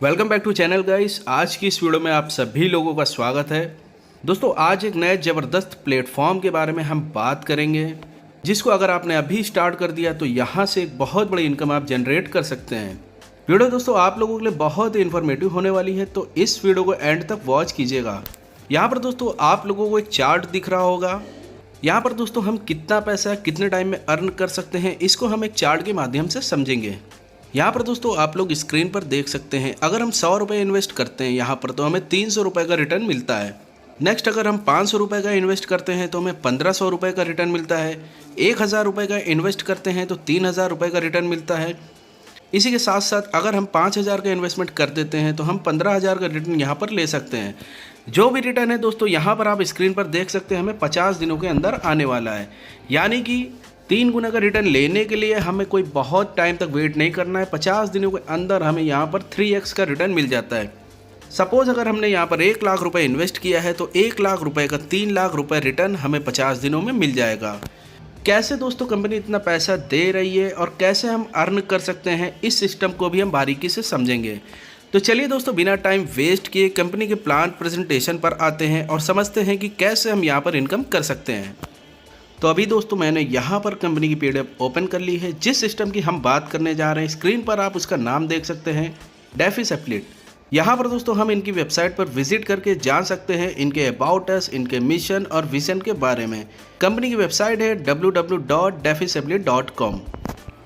Welcome back to channel guys. आज की इस वीडियो में आप सभी लोगों का स्वागत है। दोस्तों आज एक नए ज़बरदस्त प्लेटफॉर्म के बारे में हम बात करेंगे, जिसको अगर आपने अभी स्टार्ट कर दिया तो यहाँ से एक बहुत बड़ी इनकम आप जनरेट कर सकते हैं। वीडियो दोस्तों आप लोगों के लिए बहुत ही इन्फॉर्मेटिव होने वाली है, तो इस वीडियो को एंड तक वॉच कीजिएगा। यहाँ पर दोस्तों आप लोगों को एक चार्ट दिख रहा होगा। यहाँ पर दोस्तों हम कितना पैसा कितने टाइम में अर्न कर सकते हैं, इसको हम एक चार्ट के माध्यम से समझेंगे। यहाँ पर दोस्तों आप लोग स्क्रीन पर देख सकते हैं, अगर हम 100 रुपये इन्वेस्ट करते हैं यहाँ पर तो हमें 300 रुपये का रिटर्न मिलता है। नेक्स्ट अगर हम 500 रुपये का इन्वेस्ट करते हैं तो हमें 1500 रुपये का रिटर्न मिलता है। 1000 रुपये का इन्वेस्ट करते हैं तो 3000 रुपये का रिटर्न मिलता है। इसी के साथ साथ अगर हम 5000 का इन्वेस्टमेंट कर देते हैं तो हम 15000 का रिटर्न यहाँ पर ले सकते हैं। जो भी रिटर्न है दोस्तों यहाँ पर आप स्क्रीन पर देख सकते हैं, हमें 50 दिनों के अंदर आने वाला है। यानी कि 3 गुना का रिटर्न लेने के लिए हमें कोई बहुत टाइम तक वेट नहीं करना है। 50 दिनों के अंदर हमें यहाँ पर 3x का रिटर्न मिल जाता है। सपोज अगर हमने यहाँ पर 1 लाख रुपए इन्वेस्ट किया है तो 1 लाख रुपए का 3 लाख रुपए रिटर्न हमें 50 दिनों में मिल जाएगा। कैसे दोस्तों कंपनी इतना पैसा दे रही है और कैसे हम अर्न कर सकते हैं, इस सिस्टम को भी हम बारीकी से समझेंगे। तो चलिए दोस्तों बिना टाइम वेस्ट किए कंपनी के प्लान प्रेजेंटेशन पर आते हैं और समझते हैं कि कैसे हम यहाँ पर इनकम कर सकते हैं। तो अभी दोस्तों मैंने यहाँ पर कंपनी की पीडीएफ ओपन कर ली है। जिस सिस्टम की हम बात करने जा रहे हैं, स्क्रीन पर आप उसका नाम देख सकते हैं, डेफिस एफिलिएट। यहाँ पर दोस्तों हम इनकी वेबसाइट पर विजिट करके जान सकते हैं इनके अबाउट अस, इनके मिशन और विजन के बारे में। कंपनी की वेबसाइट है www.defisaffiliate.com।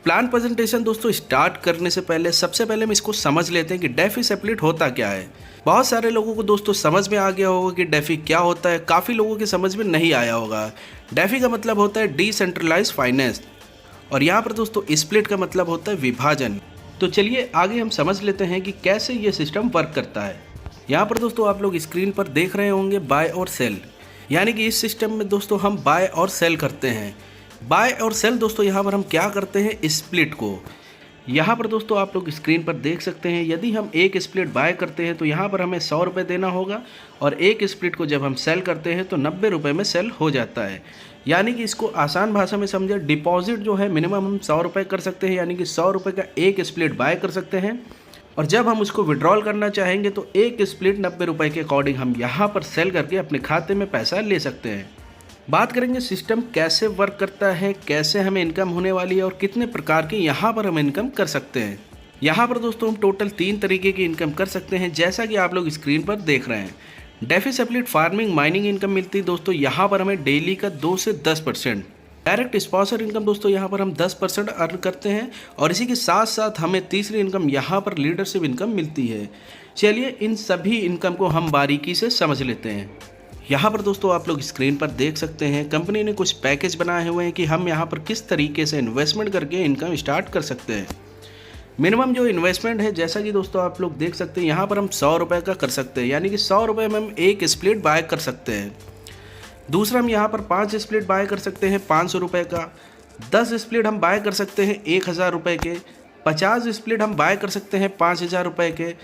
प्लान प्रेजेंटेशन दोस्तों स्टार्ट करने से पहले सबसे पहले हम इसको समझ लेते हैं कि डेफिस एफिलिएट होता क्या है। बहुत सारे लोगों को दोस्तों समझ में आ गया होगा कि डेफी क्या होता है, काफ़ी लोगों की समझ में नहीं आया होगा। डेफी का मतलब होता है डिसेंट्रलाइज फाइनेंस और यहाँ पर दोस्तों स्प्लिट का मतलब होता है विभाजन। तो चलिए आगे हम समझ लेते हैं कि कैसे ये सिस्टम वर्क करता है। यहाँ पर दोस्तों आप लोग स्क्रीन पर देख रहे होंगे बाय और सेल, यानी कि इस सिस्टम में दोस्तों हम बाय और सेल करते हैं। बाय और सेल दोस्तों यहाँ पर हम क्या करते हैं, स्प्लिट को। यहाँ पर दोस्तों आप लोग स्क्रीन पर देख सकते हैं, यदि हम एक स्प्लिट बाय करते हैं तो यहाँ पर हमें 100 रुपये देना होगा और एक स्प्लिट को जब हम सेल करते हैं तो 90 रुपये में सेल हो जाता है। यानी कि इसको आसान भाषा में समझे, डिपॉजिट जो है मिनिमम हम 100 रुपये कर सकते हैं, यानी कि 100 रुपये का एक स्प्लिट बाय कर सकते हैं और जब हम उसको विड्रॉल करना चाहेंगे तो एक स्प्लिट 90 रुपये के अकॉर्डिंग हम यहाँ पर सेल करके अपने खाते में पैसा ले सकते हैं। बात करेंगे सिस्टम कैसे वर्क करता है, कैसे हमें इनकम होने वाली है और कितने प्रकार की यहाँ पर हम इनकम कर सकते हैं। यहाँ पर दोस्तों हम टोटल 3 तरीके की इनकम कर सकते हैं, जैसा कि आप लोग स्क्रीन पर देख रहे हैं। डेफिस एफिलिएट फार्मिंग माइनिंग इनकम मिलती है दोस्तों, यहाँ पर हमें डेली का 2 से 10%। डायरेक्ट स्पॉन्सर इनकम दोस्तों यहाँ पर हम 10% अर्न करते हैं और इसी के साथ साथ हमें तीसरी इनकम यहाँ पर लीडरशिप इनकम मिलती है। चलिए इन सभी इनकम को हम बारीकी से समझ लेते हैं। यहाँ पर दोस्तों आप लोग स्क्रीन पर देख सकते हैं, कंपनी ने कुछ पैकेज बनाए हुए हैं कि हम यहाँ पर किस तरीके से इन्वेस्टमेंट करके इनकम स्टार्ट कर सकते हैं। मिनिमम जो इन्वेस्टमेंट है, जैसा कि दोस्तों आप लोग देख सकते हैं, यहाँ पर हम 100 रुपये का कर सकते हैं, यानी कि 100 रुपये में हम एक स्प्लिट बाय कर सकते हैं। दूसरा हम यहाँ पर 5 स्प्लिट बाय कर सकते हैं 500 रुपये का। 10 स्प्लिट हम बाय कर सकते हैं 1000 रुपये के। 50 स्प्लिट हम बाय कर सकते हैं 5000 रुपये के।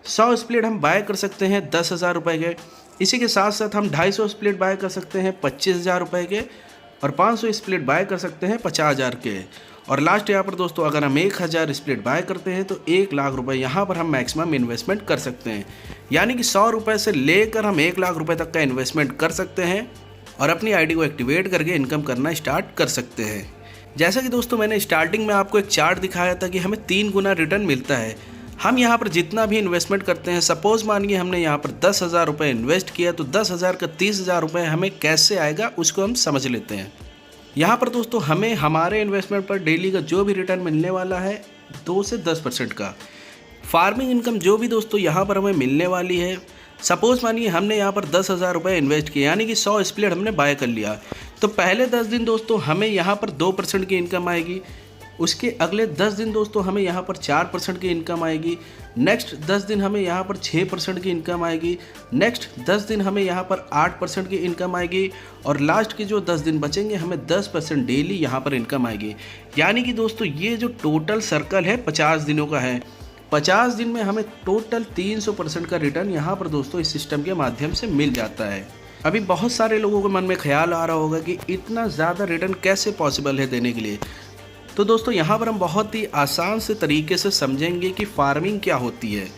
100 स्प्लिट हम बाय कर सकते हैं 10,000 रुपये के। इसी के साथ साथ हम 250 स्प्लिट बाय कर सकते हैं 25,000 रुपये के और 500 स्प्लिट बाय कर सकते हैं 50,000 के। और लास्ट यहाँ पर दोस्तों अगर हम 1000 स्प्लिट बाय करते हैं तो 1 लाख रुपये यहाँ पर हम मैक्सिमम इन्वेस्टमेंट कर सकते हैं। यानी कि 100 रुपये से लेकर हम 1 लाख रुपये तक का इन्वेस्टमेंट कर सकते हैं और अपनी आईडी को एक्टिवेट करके इनकम करना स्टार्ट कर सकते हैं। जैसा कि दोस्तों मैंने स्टार्टिंग में आपको एक चार्ट दिखाया था कि हमें 3 गुना रिटर्न मिलता है। हम यहाँ पर जितना भी इन्वेस्टमेंट करते हैं, सपोज मानिए हमने यहाँ पर 10,000 रुपये इन्वेस्ट किया तो 10,000 का 30,000 रुपये हमें कैसे आएगा उसको हम समझ लेते हैं। यहाँ पर दोस्तों हमें हमारे इन्वेस्टमेंट पर डेली का जो भी रिटर्न मिलने वाला है 2 से 10% का। फार्मिंग इनकम जो भी दोस्तों यहाँ पर हमें मिलने वाली है, सपोज मानिए हमने यहाँ पर 10,000 रुपये इन्वेस्ट किया, यानी कि 100 स्प्लिट हमने बाय कर लिया, तो पहले 10 दिन दोस्तों हमें यहाँ पर 2% की इनकम आएगी। उसके अगले 10 दिन दोस्तों हमें यहाँ पर 4% की इनकम आएगी। नेक्स्ट 10 दिन हमें यहाँ पर 6% की इनकम आएगी। नेक्स्ट 10 दिन हमें यहाँ पर 8% की इनकम आएगी और लास्ट के जो 10 दिन बचेंगे हमें 10% डेली यहाँ पर इनकम आएगी। यानी कि दोस्तों ये जो टोटल सर्कल है 50 दिनों का है। 50 दिन में हमें टोटल 300% का रिटर्न यहाँ पर दोस्तों इस सिस्टम के माध्यम से मिल जाता है। अभी बहुत सारे लोगों के मन में ख्याल आ रहा होगा कि इतना ज़्यादा रिटर्न कैसे पॉसिबल है देने के लिए। तो दोस्तों यहाँ पर हम बहुत ही आसान से तरीके से समझेंगे कि फार्मिंग क्या होती है।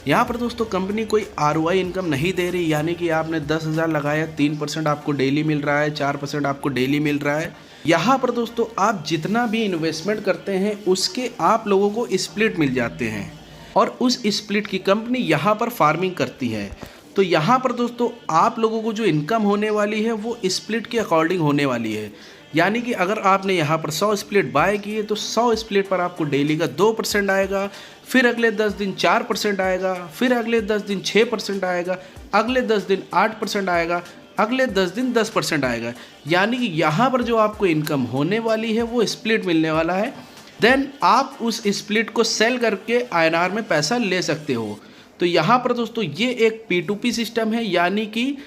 यहाँ पर दोस्तों कंपनी कोई ROI इनकम नहीं दे रही, यानी कि आपने 10,000 लगाया 3% आपको डेली मिल रहा है, 4% आपको डेली मिल रहा है। यहाँ पर दोस्तों आप जितना भी इन्वेस्टमेंट करते हैं उसके आप लोगों को स्प्लिट मिल जाते हैं और उस स्प्लिट की कंपनी यहाँ पर फार्मिंग करती है। तो यहाँ पर दोस्तों आप लोगों को जो इनकम होने वाली है वो स्प्लिट के अकॉर्डिंग होने वाली है। यानी कि अगर आपने यहाँ पर 100 स्प्लिट बाय किए तो 100 स्प्लिट पर आपको डेली का 2% आएगा, फिर अगले 10 दिन 4% आएगा, फिर अगले 10 दिन 6% आएगा, अगले 10 दिन 8% आएगा, अगले 10 दिन 10% आएगा। यानी कि यहाँ पर जो आपको इनकम होने वाली है वो स्प्लिट मिलने वाला है। देन आप उस स्प्लिट को सेल करके INR में पैसा ले सकते हो। तो यहाँ पर दोस्तों ये एक P2P सिस्टम है, यानी कि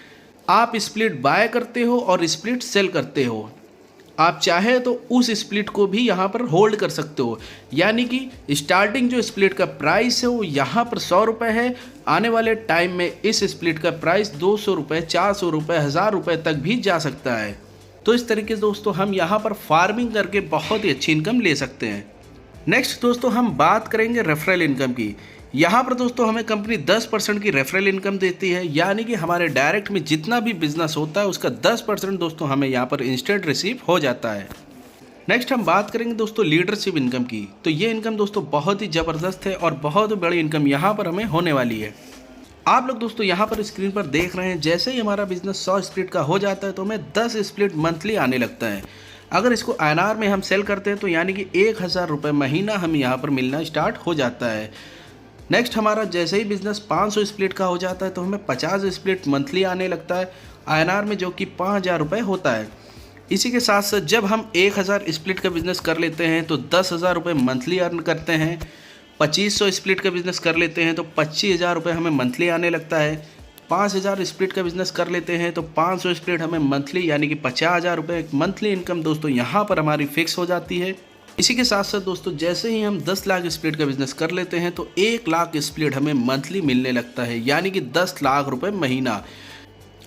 आप स्प्लिट बाय करते हो और स्प्लिट सेल करते हो। आप चाहे तो उस स्प्लिट को भी यहाँ पर होल्ड कर सकते हो, यानी कि स्टार्टिंग जो स्प्लिट का प्राइस है वो यहाँ पर 100 रुपये है। आने वाले टाइम में इस स्प्लिट का प्राइस 200 रुपये, 400 रुपये, 1000 रुपये तक भी जा सकता है। तो इस तरीके से दोस्तों हम यहाँ पर फार्मिंग करके बहुत ही अच्छी इनकम ले सकते हैं। नेक्स्ट दोस्तों हम बात करेंगे रेफरल इनकम की। यहाँ पर दोस्तों हमें कंपनी 10% की रेफरल इनकम देती है, यानी कि हमारे डायरेक्ट में जितना भी बिजनेस होता है उसका 10% दोस्तों हमें यहाँ पर इंस्टेंट रिसीव हो जाता है। नेक्स्ट हम बात करेंगे दोस्तों लीडरशिप इनकम की। तो ये इनकम दोस्तों बहुत ही ज़बरदस्त है और बहुत बड़ी इनकम यहाँ पर हमें होने वाली है। आप लोग दोस्तों यहाँ पर स्क्रीन पर देख रहे हैं, जैसे ही हमारा बिजनेस 100 स्प्लिट का हो जाता है तो हमें 10 स्प्लिट मंथली आने लगता है। अगर इसको INR में हम सेल करते हैं तो यानी कि 1000 रुपये महीना हम यहाँ पर मिलना स्टार्ट हो जाता है। नेक्स्ट हमारा जैसे ही बिजनेस 500 स्प्लिट का हो जाता है तो हमें 50 स्प्लिट मंथली आने लगता है INR में, जो कि 5000 रुपये होता है। इसी के साथ साथ जब हम 1000 स्प्लिट का बिज़नेस कर लेते हैं तो 10,000 रुपये मंथली अर्न करते हैं। 2500 स्प्लिट का बिज़नेस कर लेते हैं तो 25,000 रुपये हमें मंथली आने लगता है। 5000 स्प्लिट का बिज़नेस कर लेते हैं तो 500 स्प्लिट हमें मंथली यानी कि 50,000 रुपये मंथली इनकम दोस्तों यहाँ पर हमारी फिक्स हो जाती है। इसी के साथ साथ दोस्तों जैसे ही हम 10 लाख स्प्लिट का बिज़नेस कर लेते हैं तो 1 लाख स्प्लिट हमें मंथली मिलने लगता है, यानी कि 10 लाख रुपये महीना।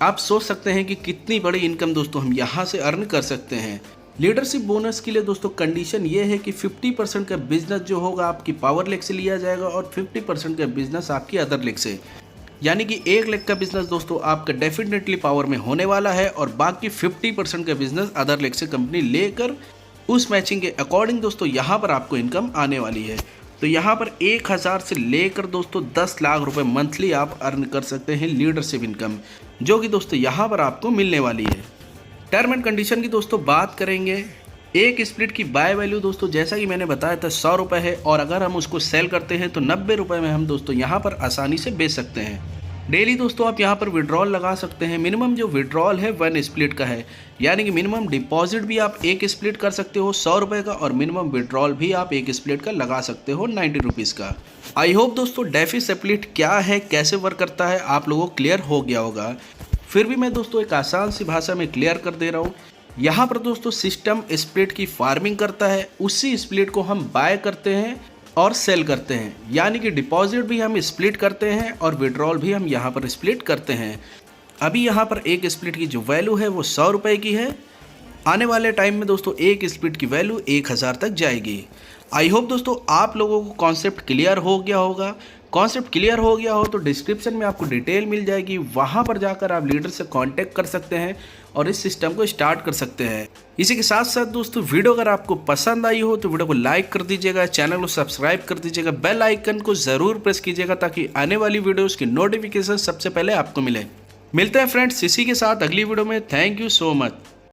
आप सोच सकते हैं कि कितनी बड़ी इनकम दोस्तों हम यहाँ से अर्न कर सकते हैं। लीडरशिप बोनस के लिए दोस्तों कंडीशन ये है कि 50% का बिजनेस जो होगा आपकी पावर लेग से लिया जाएगा और 50% का बिजनेस आपकी अदर लेग से, यानी कि 1 लाख का बिजनेस दोस्तों आपका डेफिनेटली पावर में होने वाला है और बाकी 50% का बिजनेस अदर लेग से कंपनी लेकर उस मैचिंग के अकॉर्डिंग दोस्तों यहाँ पर आपको इनकम आने वाली है। तो यहाँ पर 1000 से लेकर दोस्तों 10 लाख रुपए मंथली आप अर्न कर सकते हैं लीडरशिप इनकम, जो कि दोस्तों यहाँ पर आपको मिलने वाली है। टर्म एंड कंडीशन की दोस्तों बात करेंगे। एक स्प्लिट की बाय वैल्यू दोस्तों जैसा कि मैंने बताया था 100 रुपये है और अगर हम उसको सेल करते हैं तो 90 रुपये में हम दोस्तों यहाँ पर आसानी से बेच सकते हैं। डेली दोस्तों आप यहाँ पर विड्रॉल लगा सकते हैं। मिनिमम जो विड्रॉल है 1 स्प्लिट का है, यानी कि मिनिमम डिपॉजिट भी आप 1 स्प्लिट कर सकते हो 100 रुपये का और मिनिमम विड्रॉल भी आप 1 स्प्लिट का लगा सकते हो 90 रुपीज़ का। आई होप दोस्तों डेफी स्प्लिट क्या है, कैसे वर्क करता है आप लोगों को क्लियर हो गया होगा। फिर भी मैं दोस्तों एक आसान सी भाषा में क्लियर कर दे रहा हूँ। यहाँ पर दोस्तों सिस्टम स्प्लिट की फार्मिंग करता है, उसी स्प्लिट को हम बाय करते हैं और सेल करते हैं, यानी कि डिपॉजिट भी हम स्प्लिट करते हैं और विड्रॉल भी हम यहाँ पर स्प्लिट करते हैं। अभी यहाँ पर एक स्प्लिट की जो वैल्यू है वो 100 रुपये की है। आने वाले टाइम में दोस्तों एक स्प्लिट की वैल्यू 1000 तक जाएगी। आई होप दोस्तों आप लोगों को कॉन्सेप्ट क्लियर हो गया होगा। कॉन्सेप्ट क्लियर हो गया हो तो डिस्क्रिप्शन में आपको डिटेल मिल जाएगी, वहाँ पर जाकर आप लीडर से कांटेक्ट कर सकते हैं और इस सिस्टम को स्टार्ट कर सकते हैं। इसी के साथ साथ दोस्तों वीडियो अगर आपको पसंद आई हो तो वीडियो को लाइक कर दीजिएगा, चैनल को सब्सक्राइब कर दीजिएगा, बेल आइकन को ज़रूर प्रेस कीजिएगा ताकि आने वाली वीडियोज़ की नोटिफिकेशन सबसे पहले आपको मिले। मिलते हैं फ्रेंड्स इसी के साथ अगली वीडियो में। Thank you so much.